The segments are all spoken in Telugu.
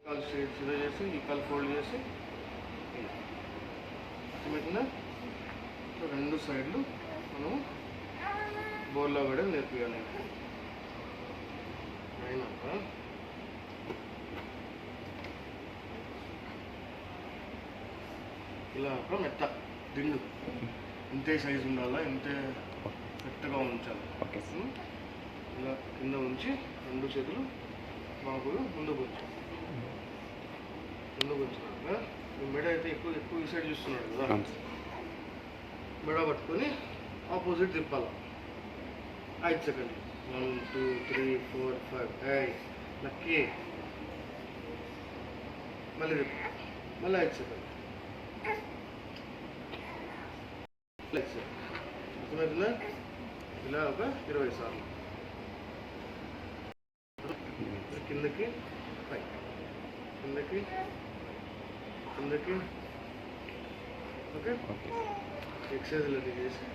కాలు సీదా చేసి ఈ కాలు ఫోల్డ్ చేసి పెట్టిన రెండు సైడ్లు మనం బోర్లో కూడా నేర్పియాలి. అయినాక ఇలా మెత్త దిండు ఇంతే సైజు ఉండాలా, ఇంతే మెత్తగా ఉంచాలి. ఇలా కింద ఉంచి రెండు చేతులు మామూలు ముందుకు ఉంచాలి. ముందుకు ఉంచినాక మెడ అయితే ఎక్కువ ఈ సైడ్ చూస్తున్నాడు కదా, మెడ పట్టుకొని ఆపోజిట్ తిప్పాలి. 5 సెకండ్లు. 1 2 3 4 5 నక్కి మళ్ళీ తిప్పు, మళ్ళీ 5 సెకండ్లు. అర్థమవుతుందా? ఇలా ఒక 20 సార్లు కిందకి పైకి, కిందకి కిందకి. ఓకే, ఎక్సర్సైజ్లు అది చేసి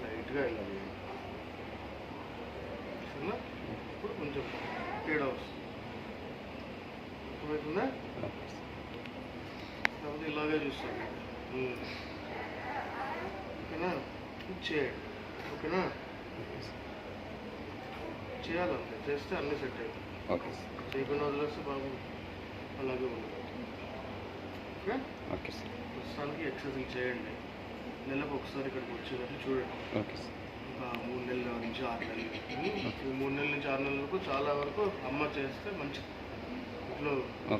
లైట్గా వెళ్ళాలి. సరేనా? ఇప్పుడు కొంచెం తేడా వస్తుంది. అర్థమవుతుందా? కాకపోతే ఇలాగే చూస్తాను. ఓకేనా? చేయండి. ఓకేనా? చేయాలంటే చేస్తే అన్నీ సెట్ అవుతాయి. ఓకే, చేయకుండా వదిలేస్తే బాగా అలాగే ఉండదు. Okay okay sir. ప్రస్తుతానికి ఎక్సర్సైజ్ చేయండి. నెలకు ఒకసారి ఇక్కడికి వచ్చేటట్టు చూడండి. Okay sir. ఒక 3 నెలల నుంచి 6 నెలలు, ఈ 3 నెలల నుంచి 6 నెలల వరకు చాలా వరకు అమ్మ చేస్తే మంచిది. ఇంట్లో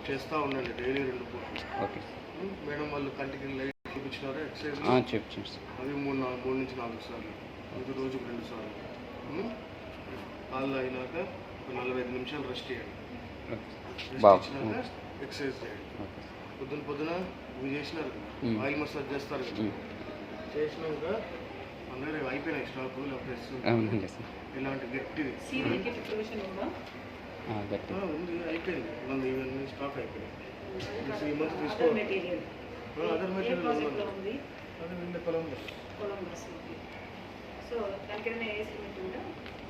చేస్తూ ఉండండి డైలీ 2 పూటలు. ఓకే. మేడం వాళ్ళు కంటికి లైట్ చూపించినారు ఎక్సర్సైజ్ చెప్పండి. అవి 3 నుంచి 4 సార్లు, ఇది రోజుకు 2 సార్లు. కాళ్ళు అయినాక ఒక 45 నిమిషాలు రెస్ట్ చేయండి. రెస్ట్ ఇచ్చినాక ఎక్సర్సైజ్ చేయండి. పొద్దున ఇవి చేసినారు కదా, ఆయిల్ మసాజ్ చేస్తారు కదా, చేసినాక అందరూ అయిపోయినాయి స్టాక్. ఇలాంటి గట్టిది ఉంది, అయిపోయింది. మన ఇవన్నీ స్టాక్ అయిపోయినాయి. ఈ మంత్ తీసుకోవాలి. అదర్ మెటీరియల్ అదే నిన్న కొలంబస్.